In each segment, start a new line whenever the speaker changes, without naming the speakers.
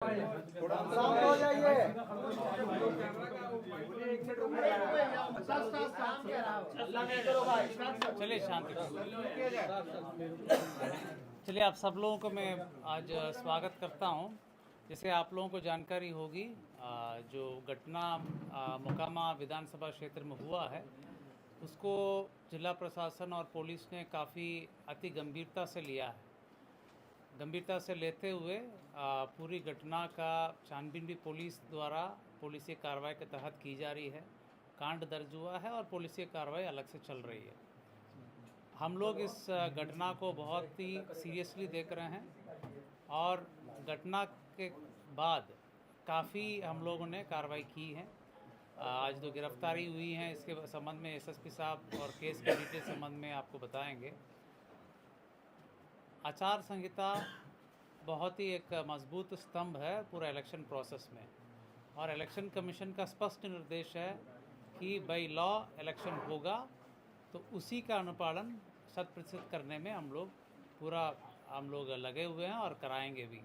शांत हो जाइए।
चलिए शांति। चलिए आप सब लोगों को मैं आज स्वागत करता हूं। जैसे आप लोगों को जानकारी होगी, जो घटना मोकामा विधानसभा क्षेत्र में हुआ है उसको जिला प्रशासन और पुलिस ने काफ़ी अति गंभीरता से लिया है। गंभीरता से लेते हुए पूरी घटना का छानबीन भी पुलिस द्वारा पुलिसी कार्रवाई के तहत की जा रही है। कांड दर्ज हुआ है और पुलिसी कार्रवाई अलग से चल रही है। हम लोग इस घटना को बहुत ही सीरियसली देख रहे हैं और घटना के बाद काफ़ी हम लोगों ने कार्रवाई की है। आज जो गिरफ्तारी हुई है इसके संबंध में एसएसपी साहब और केस के डिटेल संबंध में आपको बताएंगे। आचार संहिता बहुत ही एक मजबूत स्तंभ है पूरा इलेक्शन प्रोसेस में, और इलेक्शन कमीशन का स्पष्ट निर्देश है कि बाई लॉ इलेक्शन होगा तो उसी का अनुपालन 100% करने में हम लोग लगे हुए हैं और कराएंगे भी।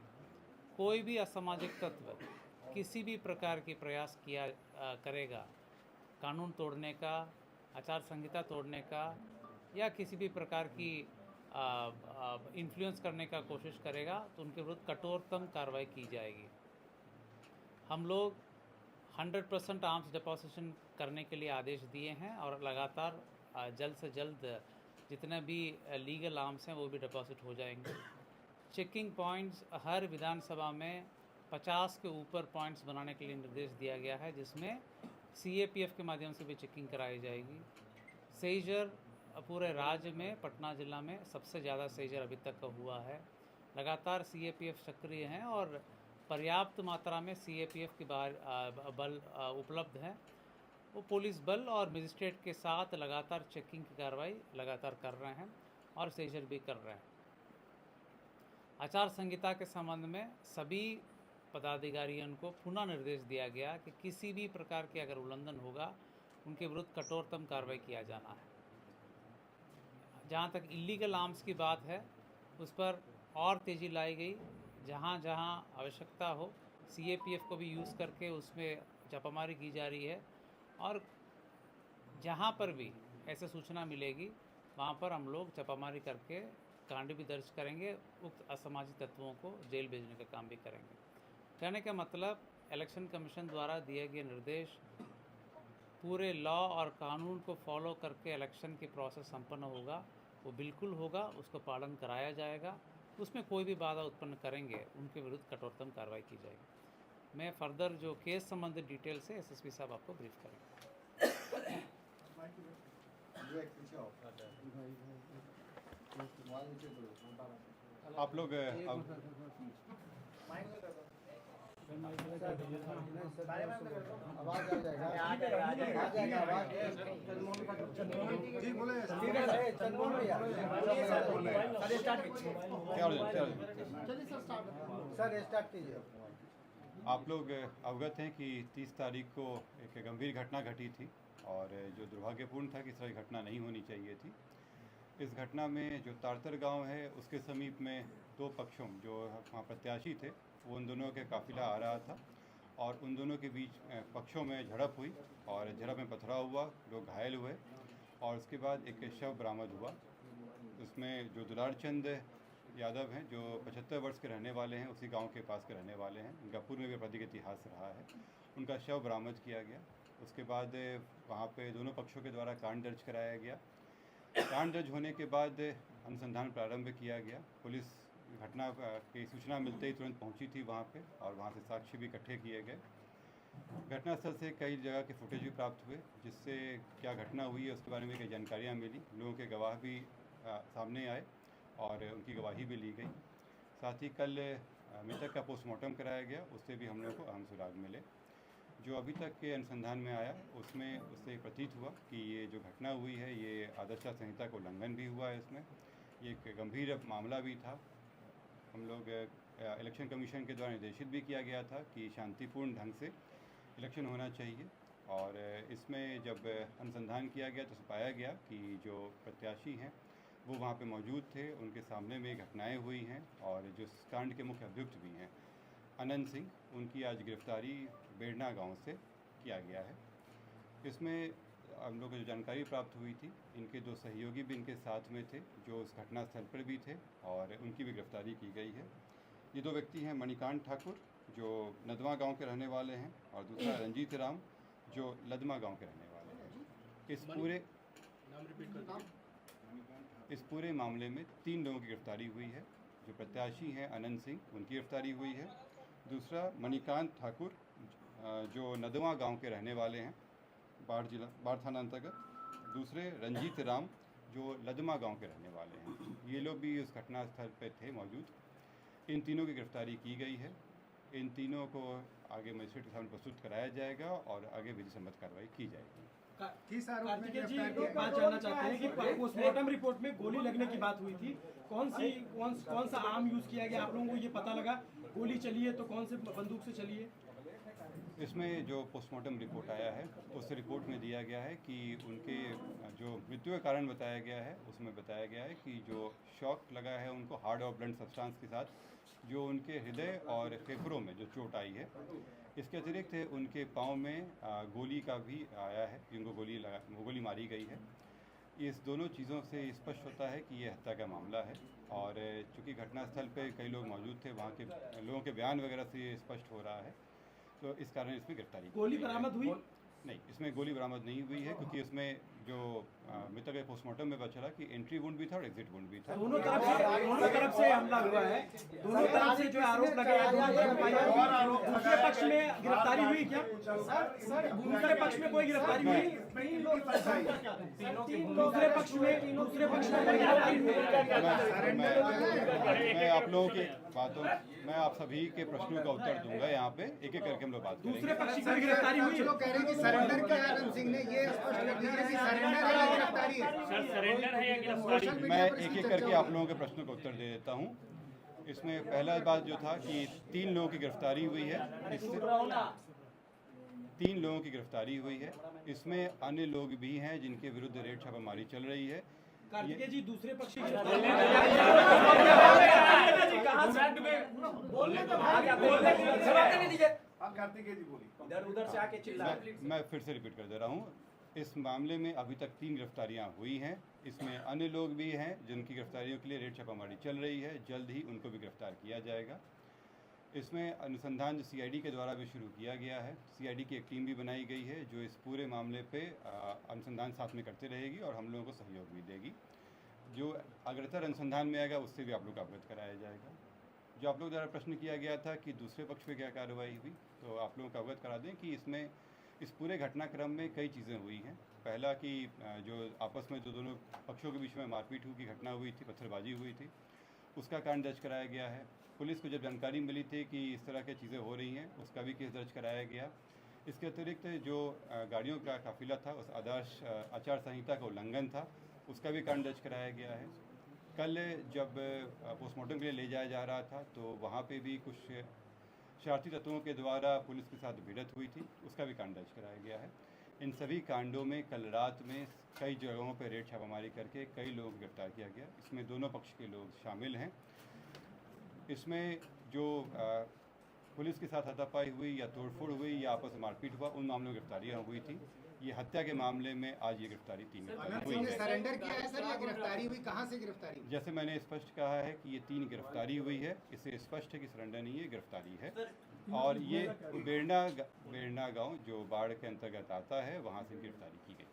कोई भी असामाजिक तत्व किसी भी प्रकार की प्रयास करेगा कानून तोड़ने का, आचार संहिता तोड़ने का या किसी भी प्रकार की इन्फ्लुएंस करने का कोशिश करेगा तो उनके विरुद्ध कठोरतम कार्रवाई की जाएगी। हम लोग 100% आर्म्स डिपोजिशन करने के लिए आदेश दिए हैं और लगातार जल्द से जल्द जितने भी लीगल आर्म्स हैं वो भी डिपॉजिट हो जाएंगे। चेकिंग पॉइंट्स हर विधानसभा में 50 के ऊपर पॉइंट्स बनाने के लिए निर्देश दिया गया है, जिसमें सीएपीएफ के माध्यम से भी चेकिंग कराई जाएगी। सेजर पूरे राज्य में पटना जिला में सबसे ज़्यादा सेजर अभी तक का हुआ है। लगातार सीएपीएफ सक्रिय हैं और पर्याप्त मात्रा में सीएपीएफ की बल उपलब्ध है। वो पुलिस बल और मजिस्ट्रेट के साथ लगातार चेकिंग की कार्रवाई लगातार कर रहे हैं और सेजर भी कर रहे हैं। आचार संहिता के संबंध में सभी पदाधिकारियों को पुनः निर्देश दिया गया कि किसी भी प्रकार के अगर उल्लंघन होगा उनके विरुद्ध कठोरतम कार्रवाई किया जाना है। जहाँ तक इलीगल आर्म्स की बात है उस पर और तेज़ी लाई गई। जहाँ जहाँ आवश्यकता हो सीएपीएफ को भी यूज़ करके उसमें छापामारी की जा रही है, और जहाँ पर भी ऐसे सूचना मिलेगी वहाँ पर हम लोग छापामारी करके कांड भी दर्ज करेंगे, उक्त असामाजिक तत्वों को जेल भेजने का काम भी करेंगे। कहने का मतलब इलेक्शन कमीशन द्वारा दिए गए निर्देश पूरे लॉ और कानून को फॉलो करके इलेक्शन की प्रोसेस संपन्न होगा, वो बिल्कुल होगा, उसको पालन कराया जाएगा। उसमें कोई भी बाधा उत्पन्न करेंगे उनके विरुद्ध कठोरतम कार्रवाई की जाएगी। मैं फर्दर जो केस संबंधित डिटेल से एसएसपी साहब आपको ब्रीफ करेंगे।
आप लोग
आवाज आ जाएगा आवाज।
जी बोले
सर स्टार्ट कीजिए।
आप लोग अवगत हैं कि 30 तारीख को एक गंभीर घटना घटी थी और जो दुर्भाग्यपूर्ण था कि इस तरह की घटना नहीं होनी चाहिए थी। इस घटना में जो तारतर गांव है उसके समीप में दो पक्षों जो वहाँ प्रत्याशी थे वो उन दोनों के काफिला आ रहा था और उन दोनों के बीच पक्षों में झड़प हुई और झड़प में पथराव हुआ, लोग घायल हुए और उसके बाद एक शव बरामद हुआ। उसमें जो दुलार चंद यादव हैं जो 75 वर्ष के रहने वाले हैं, उसी गांव के पास के रहने वाले हैं, उनका पूर्व में भी आपराधिक इतिहास रहा है, उनका शव बरामद किया गया। उसके बाद वहाँ पे दोनों पक्षों के द्वारा कांड दर्ज कराया गया। कांड दर्ज होने के बाद अनुसंधान प्रारंभ किया गया। पुलिस घटना की सूचना मिलते ही तुरंत पहुंची थी वहाँ पे और वहाँ से साक्ष्य भी इकट्ठे किए गए। घटनास्थल से कई जगह के फुटेज भी प्राप्त हुए, जिससे क्या घटना हुई है उसके बारे में कई जानकारियाँ मिली। लोगों के गवाह भी सामने आए और उनकी गवाही भी ली गई। साथ ही कल मृतक का पोस्टमार्टम कराया गया, उससे भी हम लोगों को अहम सुराग मिले। जो अभी तक के अनुसंधान में आया उसमें उससे प्रतीत हुआ कि ये जो घटना हुई है ये आदर्श संहिता का उल्लंघन भी हुआ है। इसमें ये एक गंभीर मामला भी था। हम लोग इलेक्शन कमीशन के द्वारा निर्देशित भी किया गया था कि शांतिपूर्ण ढंग से इलेक्शन होना चाहिए, और इसमें जब अनुसंधान किया गया तो पाया गया कि जो प्रत्याशी हैं वो वहाँ पे मौजूद थे, उनके सामने में घटनाएं हुई हैं और जो कांड के मुख्य अभियुक्त भी हैं अनंत सिंह, उनकी आज गिरफ्तारी बेड़ना गांव से किया गया है। इसमें हम लोग को जो जानकारी प्राप्त हुई थी, इनके 2 सहयोगी भी इनके साथ में थे जो उस घटना स्थल पर भी थे और उनकी भी गिरफ्तारी की गई है। ये 2 व्यक्ति हैं मणिकांत ठाकुर जो नदवा गांव के रहने वाले हैं और दूसरा रंजीत राम जो लदमा गांव के रहने वाले हैं। इस पूरे मामले में 3 लोगों की गिरफ्तारी हुई है। जो प्रत्याशी हैं अनंत सिंह, उनकी गिरफ्तारी हुई है। दूसरा मणिकांत ठाकुर जो नदवा गांव के रहने वाले हैं, बाढ़ थाना अंतर्गत। दूसरे रंजीत राम जो लदमा गांव के रहने वाले हैं। ये लोग भी उस घटना स्थल पर थे मौजूद। इन तीनों की गिरफ्तारी की गई है। इन तीनों को आगे मजिस्ट्रेट के सामने प्रस्तुत कराया जाएगा और आगे विधि सम्मत कार्रवाई की जाएगी।
कार्तिकेय जी एक बात जानना चाहते हैं कि पोस्टमार्टम रिपोर्ट में गोली लगने की बात हुई थी, कौन सा आर्म यूज किया गया? आप लोगों को ये पता लगा गोली चली है तो कौन से बंदूक से चली है?
इसमें जो पोस्टमार्टम रिपोर्ट आया है उस रिपोर्ट में दिया गया है कि उनके जो मृत्यु का कारण बताया गया है उसमें बताया गया है कि जो शॉक लगा है उनको हार्ड और ब्लंट सब्सटेंस के साथ, जो उनके हृदय और फेफड़ों में जो चोट आई है। इसके अतिरिक्त उनके पाँव में गोली का भी आया है, जिनको गोली मारी गई है। इस दोनों चीज़ों से स्पष्ट होता है कि ये हत्या का मामला है और चूँकि घटनास्थल पे कई लोग मौजूद थे, वहाँ के लोगों के बयान वगैरह से ये स्पष्ट हो रहा है, तो इस कारण इसमें गिरफ्तारी।
गोली बरामद हुई?
नहीं, इसमें गोली बरामद नहीं हुई है क्योंकि इसमें जो मृतक के पोस्टमार्टम में पता चला कि एंट्री वुंड भी था और एग्जिट वुंड भी था।
दोनों तरफ से हमला हुआ है, दोनों तरफ से जो आरोप लगे हैं, दूसरे पक्ष में गिरफ्तारी हुई क्या? दूसरे पक्ष में कोई गिरफ्तारी हुई? दूसरे पक्ष में गिरफ्तारी हुई?
मैं आप लोगों की बातों, मैं आप सभी के प्रश्नों का उत्तर दूंगा। यहाँ पे एक एक करके हम लोग बात करेंगे।
दूसरे पक्ष की गिरफ्तारी हुई?
लोग कह रहे हैं कि सरेंडर किया है अनंत सिंह ने, ये स्पष्ट कर दीजिए कि सरेंडर है या गिरफ्तारी है?
सर सरेंडर है या गिरफ्तारी?
मैं एक एक करके आप लोगों के प्रश्नों का उत्तर दे देता हूँ। इसमें पहला बात जो था कि 3 लोगों की गिरफ्तारी हुई है। इससे 3 लोगों की गिरफ्तारी हुई है। इसमें अन्य लोग भी हैं जिनके विरुद्ध रेड छापामारी चल रही है।
कार्तिकेय जी दूसरे पक्ष की उधर से आके चिल्ला।
मैं फिर से रिपीट कर दे रहा हूँ। इस मामले में अभी तक 3 गिरफ्तारियां हुई हैं। इसमें अन्य लोग भी हैं जिनकी गिरफ्तारियों के लिए रेड छापामारी चल रही है। जल्द ही उनको भी गिरफ्तार किया जाएगा। इसमें अनुसंधान जो CID के द्वारा भी शुरू किया गया है, CID की एक टीम भी बनाई गई है जो इस पूरे मामले पे अनुसंधान साथ में करती रहेगी और हम लोगों को सहयोग भी देगी। जो अग्रतर अनुसंधान में आएगा उससे भी आप लोग को अवगत कराया जाएगा। जो आप लोग द्वारा प्रश्न किया गया था कि दूसरे पक्ष पे क्या कार्रवाई हुई, तो आप लोगों को अवगत करा दें कि इसमें इस पूरे घटनाक्रम में कई चीज़ें हुई हैं। पहला कि जो आपस में दोनों पक्षों के बीच में मारपीट की घटना हुई थी, पत्थरबाजी हुई थी, उसका कारण दर्ज कराया गया है। पुलिस को जब जानकारी मिली थी कि इस तरह की चीज़ें हो रही हैं, उसका भी केस दर्ज कराया गया। इसके अतिरिक्त जो गाड़ियों का काफिला था उस आदर्श आचार संहिता का उल्लंघन था, उसका भी कारण दर्ज कराया गया है। कल जब पोस्टमार्टम के लिए ले जाया जा रहा था तो वहाँ पे भी कुछ शरारती तत्वों के द्वारा पुलिस के साथ भिड़ंत हुई थी, उसका भी कांड दर्ज कराया गया है। इन सभी कांडों में कल रात में कई जगहों पर रेड छापामारी करके कई लोगों को गिरफ्तार किया गया। इसमें दोनों पक्ष के लोग शामिल हैं। इसमें जो पुलिस के साथ हाथापाई हुई या तोड़फोड़ हुई या आपस में मारपीट हुआ, उन मामलों में गिरफ्तारियाँ हुई थी। ये हत्या के मामले में आज ये गिरफ्तारी 3 हुई है।
सरेंडर किया है सर या गिरफ्तारी हुई? कहाँ से गिरफ्तारी हुई?
जैसे मैंने स्पष्ट कहा है कि ये 3 गिरफ्तारी हुई है, इससे स्पष्ट है कि सरेंडर नहीं है, गिरफ्तारी है। और ये बेड़ना गांव जो बाढ़ के अंतर्गत आता है, वहाँ से गिरफ्तारी की गई।